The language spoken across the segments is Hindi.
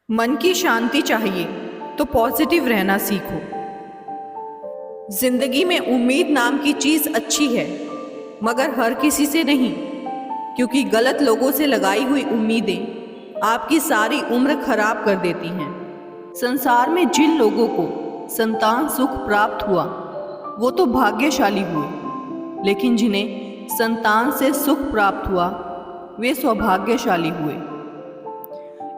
मन की शांति चाहिए तो पॉजिटिव रहना सीखो। जिंदगी में उम्मीद नाम की चीज अच्छी है, मगर हर किसी से नहीं, क्योंकि गलत लोगों से लगाई हुई उम्मीदें आपकी सारी उम्र खराब कर देती हैं। संसार में जिन लोगों को संतान सुख प्राप्त हुआ वो तो भाग्यशाली हुए, लेकिन जिन्हें संतान से सुख प्राप्त हुआ वे सौभाग्यशाली हुए।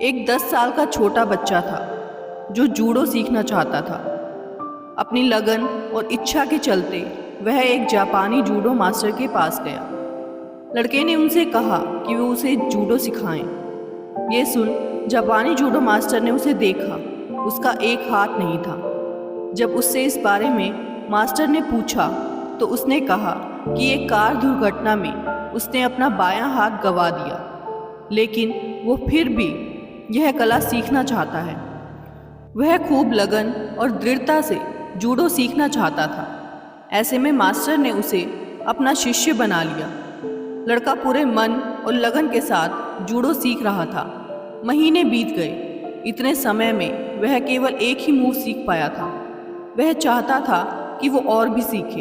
एक 10 साल का छोटा बच्चा था जो जूडो सीखना चाहता था। अपनी लगन और इच्छा के चलते वह एक जापानी जूडो मास्टर के पास गया। लड़के ने उनसे कहा कि वो उसे जूडो सिखाएं। ये सुन जापानी जूडो मास्टर ने उसे देखा, उसका एक हाथ नहीं था। जब उससे इस बारे में मास्टर ने पूछा तो उसने कहा कि एक कार दुर्घटना में उसने अपना बायां हाथ गंवा दिया, लेकिन वो फिर भी यह कला सीखना चाहता है। वह खूब लगन और दृढ़ता से जूडो सीखना चाहता था। ऐसे में मास्टर ने उसे अपना शिष्य बना लिया। लड़का पूरे मन और लगन के साथ जूडो सीख रहा था। महीने बीत गए। इतने समय में वह केवल एक ही मूव सीख पाया था। वह चाहता था कि वो और भी सीखे।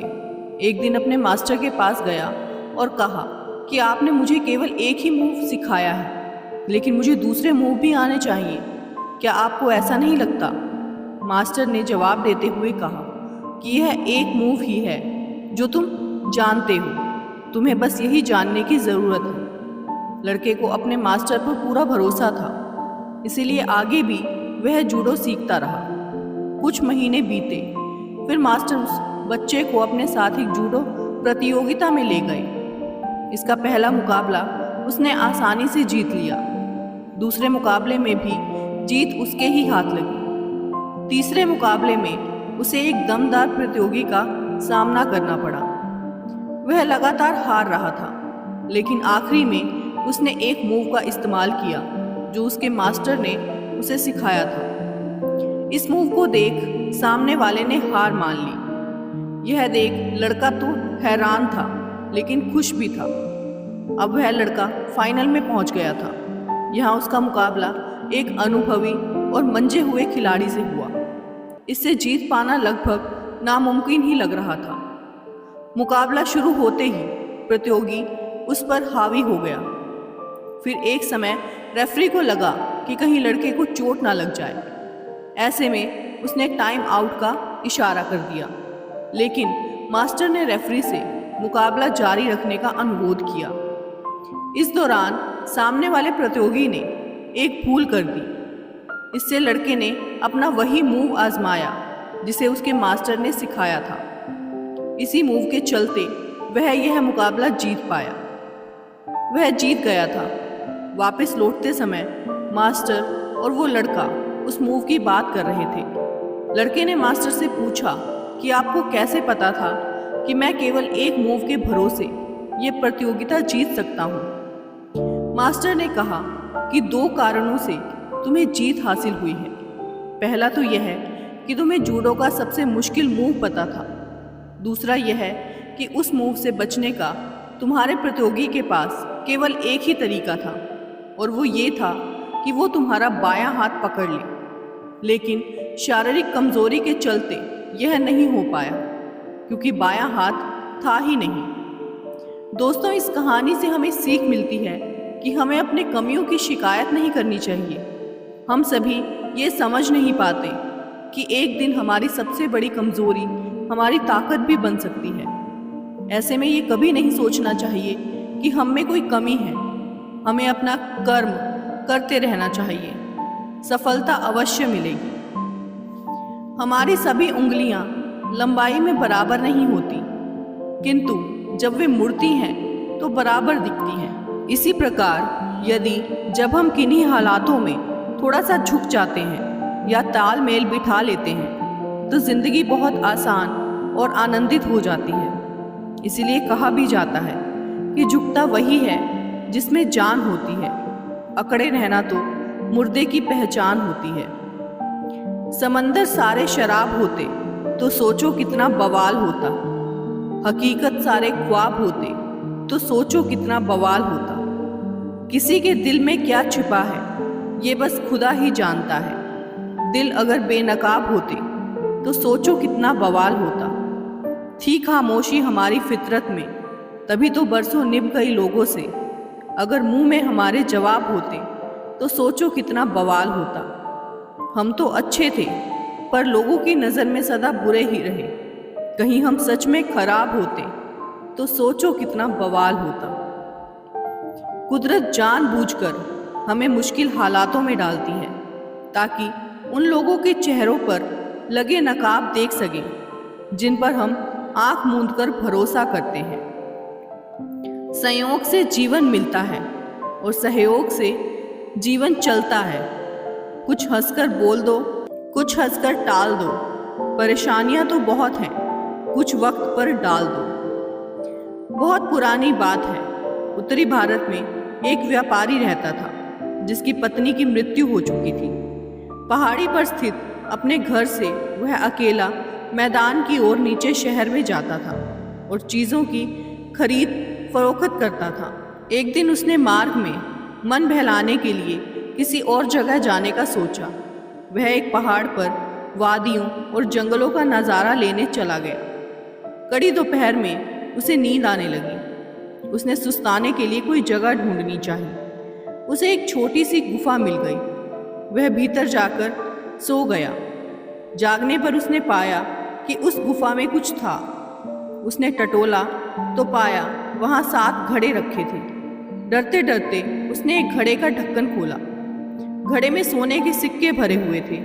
एक दिन अपने मास्टर के पास गया और कहा कि आपने मुझे केवल एक ही मूव सिखाया है, लेकिन मुझे दूसरे मूव भी आने चाहिए। क्या आपको ऐसा नहीं लगता? मास्टर ने जवाब देते हुए कहा कि यह एक मूव ही है जो तुम जानते हो, तुम्हें बस यही जानने की ज़रूरत है। लड़के को अपने मास्टर पर पूरा भरोसा था, इसीलिए आगे भी वह जूडो सीखता रहा। कुछ महीने बीते, फिर मास्टर उस बच्चे को अपने साथ एक जूडो प्रतियोगिता में ले गए। इसका पहला मुकाबला उसने आसानी से जीत लिया। दूसरे मुकाबले में भी जीत उसके ही हाथ लगी। तीसरे मुकाबले में उसे एक दमदार प्रतियोगी का सामना करना पड़ा। वह लगातार हार रहा था, लेकिन आखिरी में उसने एक मूव का इस्तेमाल किया जो उसके मास्टर ने उसे सिखाया था। इस मूव को देख सामने वाले ने हार मान ली। यह देख लड़का तो हैरान था, लेकिन खुश भी था। अब वह लड़का फाइनल में पहुंच गया था। यहाँ उसका मुकाबला एक अनुभवी और मंजे हुए खिलाड़ी से हुआ। इससे जीत पाना लगभग नामुमकिन ही लग रहा था। मुकाबला शुरू होते ही प्रतियोगी उस पर हावी हो गया। फिर एक समय रेफरी को लगा कि कहीं लड़के को चोट ना लग जाए। ऐसे में उसने टाइम आउट का इशारा कर दिया, लेकिन मास्टर ने रेफरी से मुकाबला जारी रखने का अनुरोध किया। इस दौरान सामने वाले प्रतियोगी ने एक भूल कर दी। इससे लड़के ने अपना वही मूव आजमाया जिसे उसके मास्टर ने सिखाया था। इसी मूव के चलते वह यह मुकाबला जीत पाया। वह जीत गया था। वापस लौटते समय मास्टर और वो लड़का उस मूव की बात कर रहे थे। लड़के ने मास्टर से पूछा कि आपको कैसे पता था कि मैं केवल एक मूव के भरोसे ये प्रतियोगिता जीत सकता हूँ? मास्टर ने कहा कि 2 कारणों से तुम्हें जीत हासिल हुई है। पहला तो यह है कि तुम्हें जूडो का सबसे मुश्किल मूव पता था। दूसरा यह है कि उस मूव से बचने का तुम्हारे प्रतियोगी के पास केवल एक ही तरीका था, और वो ये था कि वो तुम्हारा बायां हाथ पकड़ ले। लेकिन शारीरिक कमजोरी के चलते यह नहीं हो पाया, क्योंकि बायां हाथ था ही नहीं। दोस्तों, इस कहानी से हमें सीख मिलती है कि हमें अपने कमियों की शिकायत नहीं करनी चाहिए। हम सभी ये समझ नहीं पाते कि एक दिन हमारी सबसे बड़ी कमजोरी हमारी ताकत भी बन सकती है। ऐसे में ये कभी नहीं सोचना चाहिए कि हम में कोई कमी है। हमें अपना कर्म करते रहना चाहिए, सफलता अवश्य मिलेगी। हमारी सभी उंगलियां लंबाई में बराबर नहीं होती, किंतु जब वे मुड़ती हैं तो बराबर दिखती हैं। इसी प्रकार यदि जब हम किन्हीं हालातों में थोड़ा सा झुक जाते हैं या तालमेल बिठा लेते हैं तो जिंदगी बहुत आसान और आनंदित हो जाती है। इसीलिए कहा भी जाता है कि झुकता वही है जिसमें जान होती है, अकड़े रहना तो मुर्दे की पहचान होती है। समंदर सारे शराब होते तो सोचो कितना बवाल होता। हकीकत सारे ख्वाब होते तो सोचो कितना बवाल होता। किसी के दिल में क्या छिपा है ये बस खुदा ही जानता है। दिल अगर बेनकाब होते तो सोचो कितना बवाल होता। थी खामोशी हमारी फितरत में, तभी तो बरसों निभ गई लोगों से। अगर मुंह में हमारे जवाब होते तो सोचो कितना बवाल होता। हम तो अच्छे थे पर लोगों की नज़र में सदा बुरे ही रहे। कहीं हम सच में खराब होते तो सोचो कितना बवाल होता। कुदरत जानबूझकर हमें मुश्किल हालातों में डालती है ताकि उन लोगों के चेहरों पर लगे नकाब देख सकें जिन पर हम आंख मूंद कर भरोसा करते हैं। संयोग से जीवन मिलता है और सहयोग से जीवन चलता है। कुछ हंसकर बोल दो, कुछ हंसकर टाल दो। परेशानियां तो बहुत हैं, कुछ वक्त पर डाल दो। बहुत पुरानी बात है, उत्तरी भारत में एक व्यापारी रहता था जिसकी पत्नी की मृत्यु हो चुकी थी। पहाड़ी पर स्थित अपने घर से वह अकेला मैदान की ओर नीचे शहर में जाता था और चीज़ों की खरीद फरोख्त करता था। एक दिन उसने मार्ग में मन बहलाने के लिए किसी और जगह जाने का सोचा। वह एक पहाड़ पर वादियों और जंगलों का नज़ारा लेने चला गया। कड़ी दोपहर में उसे नींद आने लगी। उसने सुस्ताने के लिए कोई जगह ढूंढनी चाहिए। उसे एक छोटी सी गुफा मिल गई। वह भीतर जाकर सो गया। जागने पर उसने पाया कि उस गुफा में कुछ था। उसने टटोला तो पाया वहाँ 7 घड़े रखे थे। डरते डरते उसने एक घड़े का ढक्कन खोला। घड़े में सोने के सिक्के भरे हुए थे।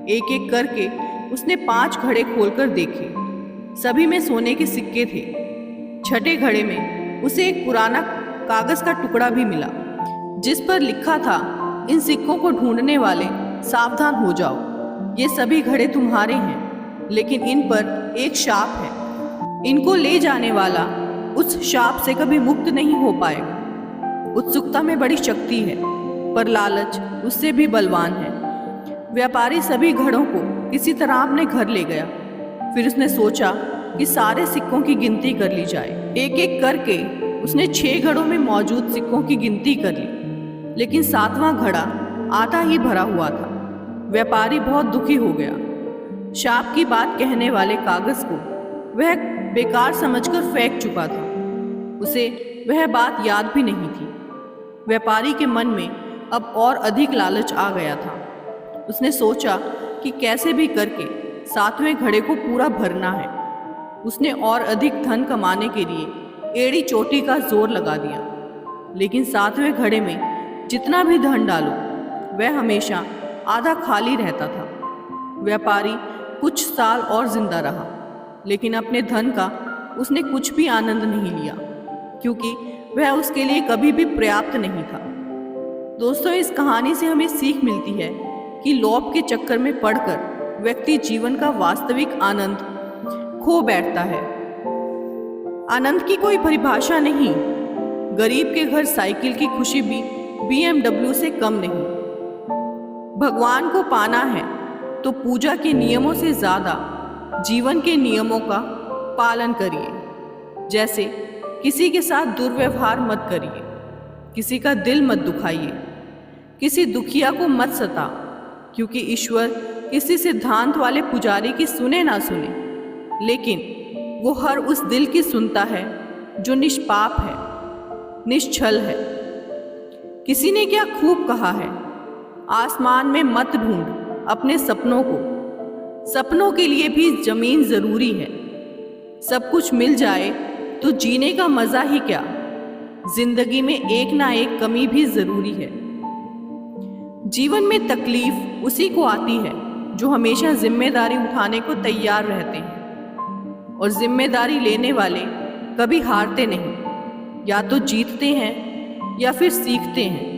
एक एक करके उसने 5 घड़े खोलकर देखे। सभी में सोने के सिक्के थे। छठे घड़े में उसे एक पुराना कागज का टुकड़ा भी मिला जिस पर लिखा था, इन सिक्कों को ढूंढने वाले सावधान हो जाओ। ये सभी घड़े तुम्हारे हैं, लेकिन इन पर एक शाप है। इनको ले जाने वाला उस शाप से कभी मुक्त नहीं हो पाएगा। उत्सुकता में बड़ी शक्ति है, पर लालच उससे भी बलवान है। व्यापारी सभी घड़ों को किसी तरह अपने घर ले गया। फिर उसने सोचा कि सारे सिक्कों की गिनती कर ली जाए। एक एक करके उसने 6 घड़ों में मौजूद सिक्कों की गिनती कर ली, लेकिन 7वां घड़ा आधा ही भरा हुआ था। व्यापारी बहुत दुखी हो गया। शाप की बात कहने वाले कागज को वह बेकार समझकर फेंक चुका था। उसे वह बात याद भी नहीं थी। व्यापारी के मन में अब और अधिक लालच आ गया था। उसने सोचा कि कैसे भी करके 7वें घड़े को पूरा भरना है। उसने और अधिक धन कमाने के लिए एड़ी चोटी का जोर लगा दिया, लेकिन 7वें घड़े में जितना भी धन डालो वह हमेशा आधा खाली रहता था। व्यापारी कुछ साल और जिंदा रहा, लेकिन अपने धन का उसने कुछ भी आनंद नहीं लिया, क्योंकि वह उसके लिए कभी भी पर्याप्त नहीं था। दोस्तों, इस कहानी से हमें सीख मिलती है कि लोभ के चक्कर में पड़कर व्यक्ति जीवन का वास्तविक आनंद खो बैठता है। आनंद की कोई परिभाषा नहीं। गरीब के घर साइकिल की खुशी भी BMW से कम नहीं। भगवान को पाना है तो पूजा के नियमों से ज्यादा जीवन के नियमों का पालन करिए। जैसे किसी के साथ दुर्व्यवहार मत करिए, किसी का दिल मत दुखाइए, किसी दुखिया को मत सता, क्योंकि ईश्वर किसी सिद्धांत वाले पुजारी की सुने ना सुने, लेकिन वो हर उस दिल की सुनता है जो निष्पाप है, निश्छल है। किसी ने क्या खूब कहा है, आसमान में मत ढूंढ अपने सपनों को, सपनों के लिए भी जमीन जरूरी है। सब कुछ मिल जाए तो जीने का मजा ही क्या, जिंदगी में एक ना एक कमी भी जरूरी है। जीवन में तकलीफ उसी को आती है जो हमेशा जिम्मेदारी उठाने को तैयार रहते हैं, और जिम्मेदारी लेने वाले कभी हारते नहीं, या तो जीतते हैं या फिर सीखते हैं।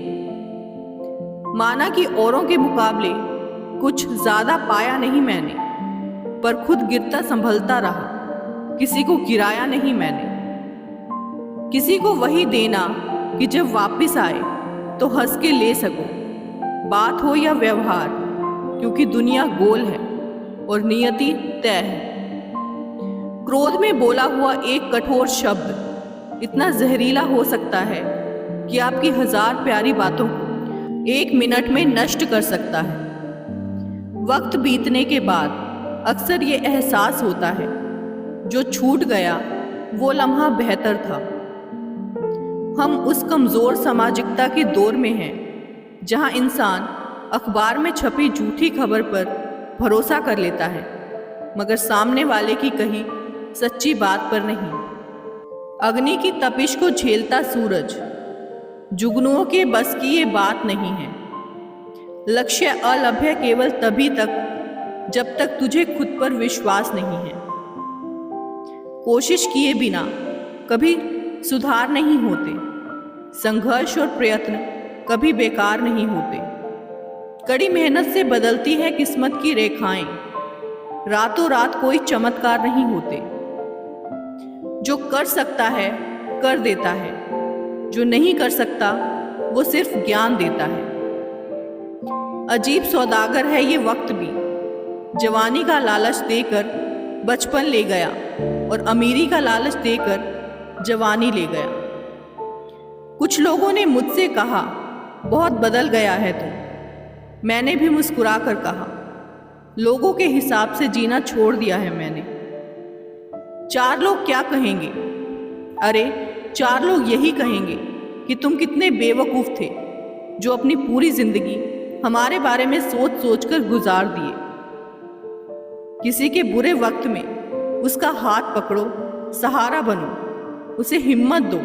माना कि औरों के मुकाबले कुछ ज्यादा पाया नहीं मैंने, पर खुद गिरता संभलता रहा, किसी को गिराया नहीं मैंने। किसी को वही देना कि जब वापस आए तो हंस के ले सको, बात हो या व्यवहार, क्योंकि दुनिया गोल है और नियति तय है। क्रोध में बोला हुआ एक कठोर शब्द इतना जहरीला हो सकता है कि आपकी 1000 प्यारी बातों को 1 मिनट में नष्ट कर सकता है। वक्त बीतने के बाद अक्सर ये एहसास होता है, जो छूट गया वो लम्हा बेहतर था। हम उस कमज़ोर सामाजिकता के दौर में हैं जहां इंसान अखबार में छपी झूठी खबर पर भरोसा कर लेता है, मगर सामने वाले की कही सच्ची बात पर नहीं। अग्नि की तपिश को झेलता सूरज, जुगनुओं के बस की ये बात नहीं है। लक्ष्य अलभ्य केवल तभी तक जब तक तुझे खुद पर विश्वास नहीं है। कोशिश किए बिना कभी सुधार नहीं होते। संघर्ष और प्रयत्न कभी बेकार नहीं होते। कड़ी मेहनत से बदलती है किस्मत की रेखाएं। रातों रात कोई चमत्कार नहीं होते। जो कर सकता है कर देता है, जो नहीं कर सकता वो सिर्फ ज्ञान देता है। अजीब सौदागर है ये वक्त भी। जवानी का लालच देकर बचपन ले गया और अमीरी का लालच देकर जवानी ले गया। कुछ लोगों ने मुझसे कहा, बहुत बदल गया है तू। मैंने भी मुस्कुरा कर कहा, लोगों के हिसाब से जीना छोड़ दिया है मैंने। 4 लोग क्या कहेंगे? अरे 4 लोग यही कहेंगे कि तुम कितने बेवकूफ़ थे जो अपनी पूरी जिंदगी हमारे बारे में सोच सोच कर गुजार दिए। किसी के बुरे वक्त में उसका हाथ पकड़ो, सहारा बनो, उसे हिम्मत दो,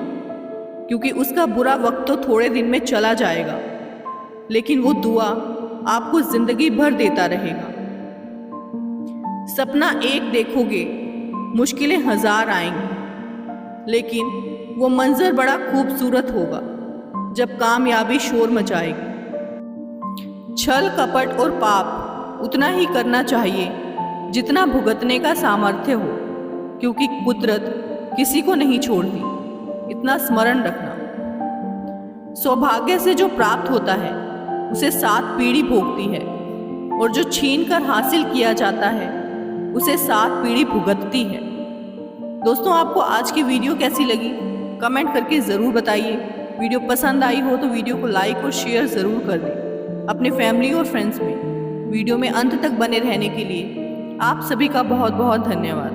क्योंकि उसका बुरा वक्त तो थोड़े दिन में चला जाएगा, लेकिन वो दुआ आपको जिंदगी भर देता रहेगा। सपना एक देखोगे, मुश्किलें 1000 आएंगी, लेकिन वो मंजर बड़ा खूबसूरत होगा जब कामयाबी शोर मचाएगी। छल कपट और पाप उतना ही करना चाहिए जितना भुगतने का सामर्थ्य हो, क्योंकि कुदरत किसी को नहीं छोड़ती, इतना स्मरण रखना। सौभाग्य से जो प्राप्त होता है उसे 7 पीढ़ी भोगती है, और जो छीन कर हासिल किया जाता है उसे 7 पीढ़ी भुगतती है। दोस्तों, आपको आज की वीडियो कैसी लगी कमेंट करके ज़रूर बताइए। वीडियो पसंद आई हो तो वीडियो को लाइक और शेयर ज़रूर कर दें अपने फैमिली और फ्रेंड्स में। वीडियो में अंत तक बने रहने के लिए आप सभी का बहुत बहुत धन्यवाद।